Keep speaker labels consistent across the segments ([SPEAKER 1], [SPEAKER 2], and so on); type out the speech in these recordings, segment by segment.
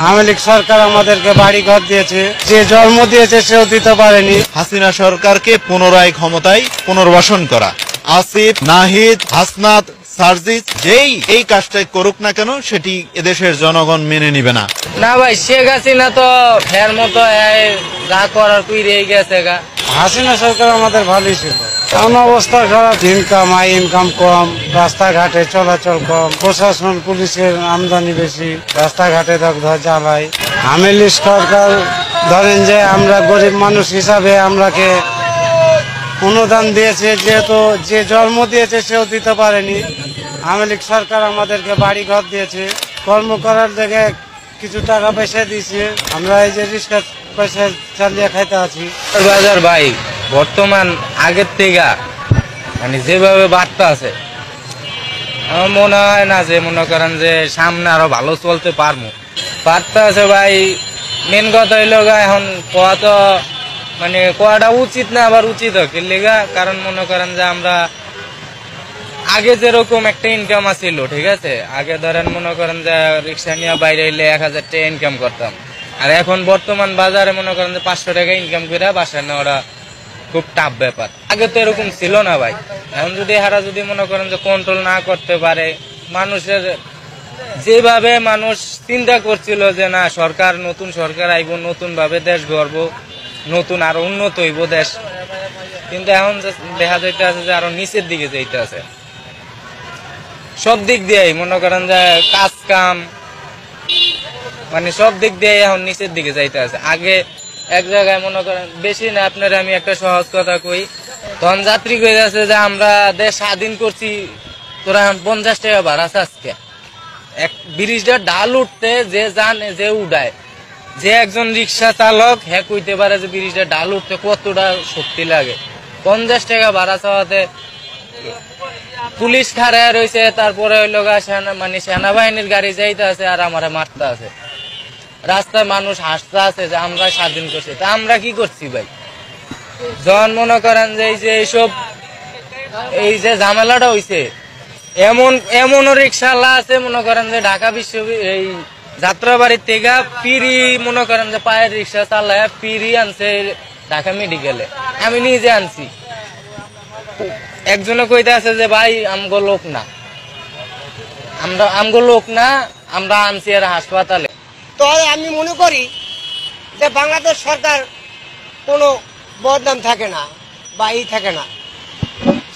[SPEAKER 1] আওয়ামী লীগ সরকার আমাদেরকে বাড়ি ঘর দিয়েছে, যে জন্ম দিয়েছে সেও দিতে পারেনি।
[SPEAKER 2] হাসিনা সরকারকে পুনরায় ক্ষমতায় পুনর্বাসন করা। আসিফ, নাহিদ, হাসনাত, সার্জিস যেই এই কাজটাই করুক না কেন সেটি এদেশের জনগণ মেনে নিবে না।
[SPEAKER 3] না ভাই, শেখ হাসিনা তো ফের মতো যা করার কুই রয়ে গেছে গা।
[SPEAKER 1] হাসিনা সরকার আমাদের ভালোই ছিল, এমন অবস্থা খারাপ, ইনকাম কম, রাস্তাঘাটে চলাচল কম, প্রশাসন পুলিশের আমদানি বেশি, রাস্তাঘাটে জ্বালায়। আওয়ামী লীগ সরকার ধরেন যে আমরা গরিব মানুষ হিসাবে আমরাকে অনুদান দিয়েছে, যেহেতু যে জন্ম দিয়েছে সেও দিতে পারেনি। আওয়ামী লীগ সরকার আমাদেরকে বাড়ি ঘর দিয়েছে, কর্ম করার জায়গায় কিছু টাকা পয়সা দিয়েছে, আমরা এই যে রিক্সা পয়সা চালিয়ে খাইতে আছি।
[SPEAKER 3] বাজার ভাই বর্তমান আগের থেকে মানে যেভাবে বাড়তে আছে, আমার মনে হয় না যে মনে করেন যে সামনে আরো ভালো চলতে পারবো। বাড়তে আছে ভাই, মেন কথা হইল গা এখন কোয়া তো মানে কোয়াটা উচিত না, আবার উচিত কিনলেগা। কারণ মনে করেন যে আমরা আগে যেরকম একটা ইনকাম আছিল, ঠিক আছে, আগে ধরেন মনে করেন যে রিক্সা নিয়ে বাইরে এলে 1000 টাকা ইনকাম করতাম, আর এখন বর্তমান বাজারে মনে করেন যে 500 টাকা ইনকাম করে বাসায় নেওয়াটা খুব টাফ ব্যাপার। আগে তো এরকম ছিল না ভাই। এখন যদি হারা যদি মনে করেন যে কন্ট্রোল না করতে পারে, মানুষের যেভাবে মানুষ চিন্তা করছিল যে না সরকার, নতুন সরকার আইব, নতুন ভাবে দেশ গড়ব, নতুন আরো উন্নত হইব দেশ, কিন্তু এখন দেখা যাইতে আছে যে আরো নিচের দিকে যাইতে আছে সব দিক দিয়ে। মনে করেন যে কাজ কাম মানে সব দিক দিয়ে এখন নিচের দিকে যাইতে আছে। আগে এক জায়গায় মনে করেন বেশি না, আপনারা আমি একটা সহজ কথা কই, ধন যাত্রী কই আছে যে আমরা দেশ স্বাধীন করছি, তোরা 50 টাকা ভাড়া আজকে এক ব্রিজটা ডাল উঠতে যে জানে যে উড়ায়, যে একজন রিক্সা চালক হ্যাঁ কইতে পারে যে ব্রিজটা ডাল উঠতে কতটা শক্তি লাগে। 50 টাকা ভাড়া চাওয়াতে পুলিশ খাড়া রয়েছে, তারপরে হইল মানে সেনাবাহিনীর গাড়ি যাইতে আছে আর আমারে মারতে আছে, রাস্তায় মানুষ হাসতে আছে যে আমরা স্বাধীন করছি। তা আমরা কি করছি ভাই? যখন মনে করেন যে এইসব এই যে ঝামেলাটা হইছে, এমনও রিক্সাওয়ালা আছে মনে করেন যে ঢাকা এই যাত্রাবাড়ির থেকে পিড়ি মনে করেন যে পায়ের রিক্সা চালায় পিড়ি আনছে ঢাকা মেডিকেলে। আমি নিজে আনছি। একজনে কইতে আছে যে ভাই আমগো লোক না, আমরা আনছি আর হাসপাতালে।
[SPEAKER 4] তো আমি মনে করি যে বাংলাদেশ সরকার কোনো বদনাম থাকে না বা থাকে না।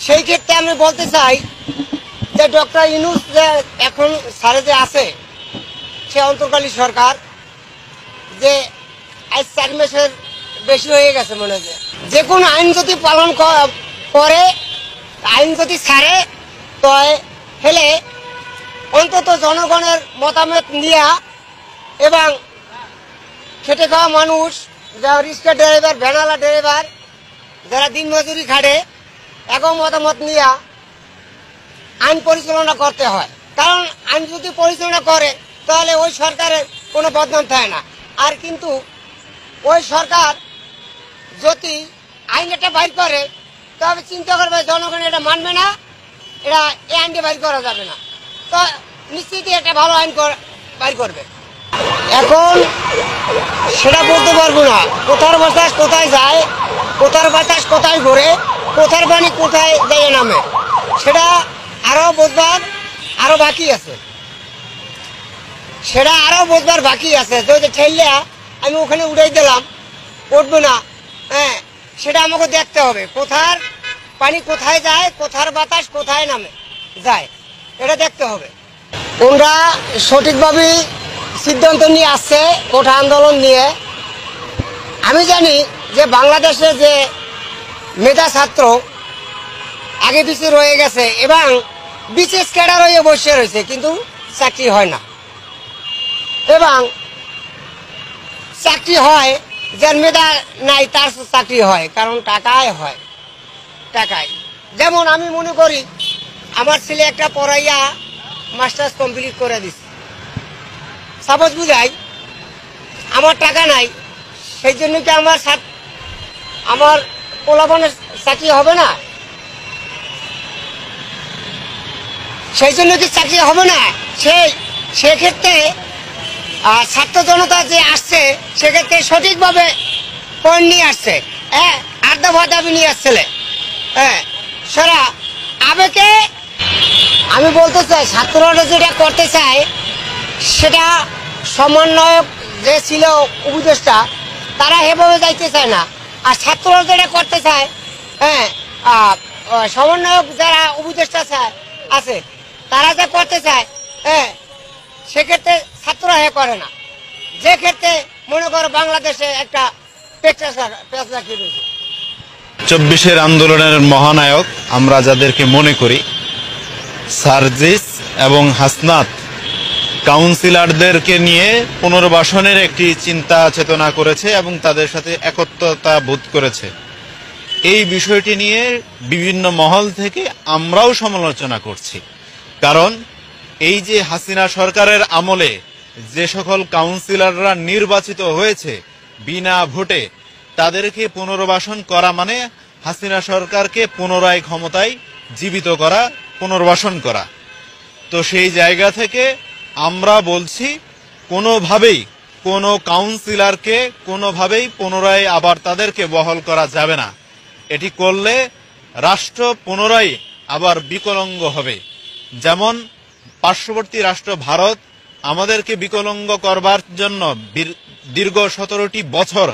[SPEAKER 4] সেই ক্ষেত্রে আমি বলতে চাই যে ডক্টর ইউনূস যে এখন সারে যে আছে, সে অন্তর্কালীন সরকার যে আজ 4 মাসের বেশি হয়ে গেছে মনে হয়, যে কোনো আইন যদি পালন করে, আইন যদি ছাড়ে, তো হেলে অন্তত জনগণের মতামত নিয়ে এবং খেটে খাওয়া মানুষ, যারা রিক্সা ড্রাইভার, ভ্যানালা ড্রাইভার, যারা দিন মজুরি খাটে, এখন মতামত নিয়ে আইন পরিচালনা করতে হয়। কারণ আইন যদি পরিচালনা করে তাহলে ওই সরকারের কোনো বদনাম থাকে না। আর কিন্তু ওই সরকার যদি আইন এটা বাইর করে, তবে চিন্তা করবে জনগণ এটা মানবে না, এটা এই আইনটা বাইর করা যাবে না, তো নিশ্চিতই একটা ভালো আইন বাইর করবে। এখন সেটা বলতে পারবো না কোথার বাতাস কোথায় যায়, কোথার বাতাস কোথায় ঘোরে, কোথার পানি কোথায় যায় নামে, সেটা আরো বুঝবার আরো বাকি আছে, যদি ঠেললে আমি ওখানে উড়াই দিলাম, উঠবে না, হ্যাঁ, সেটা আমাকে দেখতে হবে কোথার পানি কোথায় যায়, কোথার বাতাস কোথায় নামে যায়, এটা দেখতে হবে। ওরা সঠিকভাবে সিদ্ধান্ত নিয়ে আসছে কোঠা আন্দোলন নিয়ে। আমি জানি যে বাংলাদেশে যে মেধা ছাত্র আগে পিছিয়ে রয়ে গেছে এবং বিশেষ ক্যাডার হয়ে বসে রয়েছে, কিন্তু চাকরি হয় না, এবং চাকরি হয় যার মেধা নাই তার চাকরি হয়, কারণ টাকায় হয়, টাকায়। যেমন আমি মনে করি আমার ছেলে একটা পড়াইয়া মাস্টার্স কমপ্লিট করে দিচ্ছে, সাপোজ বুঝাই আমার টাকা নাই, সেই জন্য কি আমার পোলাপানের চাকরি হবে না? সেই জন্য কি চাকরি হবে না? সেক্ষেত্রে আর ছাত্র জনতা যে আসছে সেক্ষেত্রে সঠিকভাবে পয়েন্ট নিয়ে আসছে, হ্যাঁ, আড্ডা দাবি নিয়ে আসছিলে, হ্যাঁ, সারা আবেগে। আমি বলতে চাই ছাত্ররা যেটা করতে চায় সেটা সমন্বয়ক যে ছিল উপদেষ্টা তারা এভাবে যাইতে চায় না, আর ছাত্ররা যেটা করতে চায়, হ্যাঁ, সমন্বয়ক যারা উপদেষ্টা আছে তারা যা করতে চায়, হ্যাঁ, সেক্ষেত্রে ছাত্ররা করে না। যে ক্ষেত্রে মনে করো বাংলাদেশে একটা পেঁচা রাখিয়ে রয়েছে।
[SPEAKER 2] 24-এর আন্দোলনের মহানায়ক আমরা যাদেরকে মনে করি, সার্জিস এবং হাসনাত কাউন্সিলরদেরকে নিয়ে পুনর্বাসনের একটি চিন্তা চেতনা করেছে এবং তাদের সাথে একত্রতা বোধ করেছে। এই বিষয়টি নিয়ে বিভিন্ন মহল থেকে আমরাও সমালোচনা করছি, কারণ এই যে হাসিনা সরকারের আমলে যে সকল কাউন্সিলররা নির্বাচিত হয়েছে বিনা ভোটে, তাদেরকে পুনর্বাসন করা মানে হাসিনা সরকারকে পুনরায় ক্ষমতায় জীবিত করা, পুনর্বাসন করা। তো সেই জায়গা থেকে আমরা বলছি কোনোভাবেই কোনো কাউন্সিলরকে কোনোভাবেই পুনরায় আবার তাদেরকে বহাল করা যাবে না। এটি করলে রাষ্ট্র পুনরায় আবার বিকলাঙ্গ হবে। যেমন পার্শ্ববর্তী রাষ্ট্র ভারত আমাদেরকে বিকলাঙ্গ করবার জন্য দীর্ঘ 17টি বছর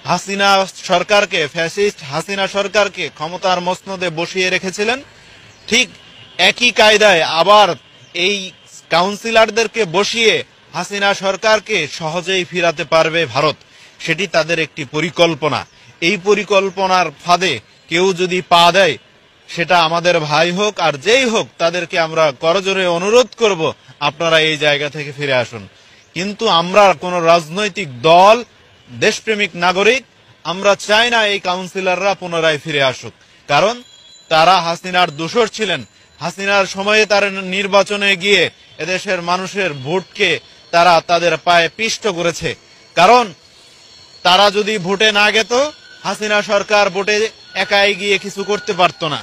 [SPEAKER 2] হাসিনা সরকারকে, ফ্যাসিস্ট হাসিনা সরকারকে ক্ষমতার মসনদে বসিয়ে রেখেছিলেন। ঠিক একই কায়দায় আবার এই কাউন্সিলরদেরকে বসিয়ে হাসিনা সরকারকে সহজেই ফিরাতে পারবে ভারত। সেটি তাদের একটি পরিকল্পনা। এই পরিকল্পনার ফাঁদে কেউ যদি পা দেয়, সেটা আমাদের ভাই হোক আর যেই হোক, তাদেরকে আমরা করজোরে অনুরোধ করব আপনারা এই জায়গা থেকে ফিরে আসুন। কিন্তু আমরা কোন রাজনৈতিক দল, দেশপ্রেমিক নাগরিক আমরা চাই না এই কাউন্সিলররা পুনরায় ফিরে আসুক, কারণ তারা হাসিনার দোসর ছিলেন। হাসিনার সময়ে তারা নির্বাচনে গিয়ে এদেশের মানুষের ভোটকে তারা তাদের পায়ে পিষ্ট করেছে। কারণ তারা যদি ভোটে না গেত, হাসিনা সরকার ভোটে একাই গিয়ে কিছু করতে পারত না,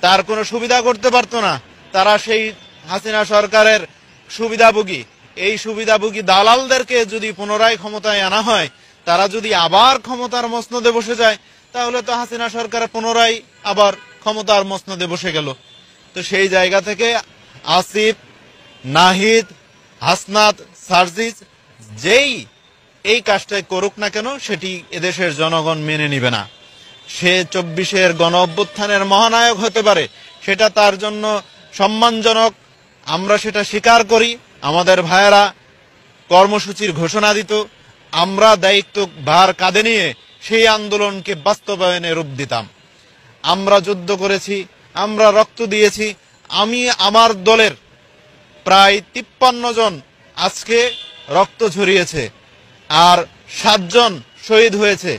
[SPEAKER 2] তার কোনো সুবিধা করতে পারত না। তারা সেই হাসিনা সরকারের সুবিধাভোগী, এই সুবিধাভোগী দালালদেরকে যদি পুনরায় ক্ষমতায় আনা হয়, তারা যদি আবার ক্ষমতার মসনদে বসে যায়, তাহলে তো হাসিনা সরকার পুনরায় আবার ক্ষমতার মসনদে বসে গেল। তো সেই জায়গা থেকে আসিফ, নাহিদ, হাসনাত, সার্জিস যেই এই কাজটাই করুক না কেন, সেটি এদেশের জনগণ মেনে নিবে না। সে 24-এর গণ অভ্যুত্থানের মহানায়ক হতে পারে, সেটা তার জন্য সম্মানজনক, আমরা সেটা স্বীকার করি। আমাদের ভাইয়েরা কর্মসূচির ঘোষণা দিত, আমরা দায়িত্ব ভার কাঁধে নিয়ে সেই আন্দোলনকে বাস্তবায়নে রূপ দিতাম। আমরা যুদ্ধ করেছি, আমরা রক্ত দিয়েছি। আমি আমার দলের প্রায় 53 জন আজকে রক্ত ঝরিয়েছে আর 7 জন শহীদ হয়েছে।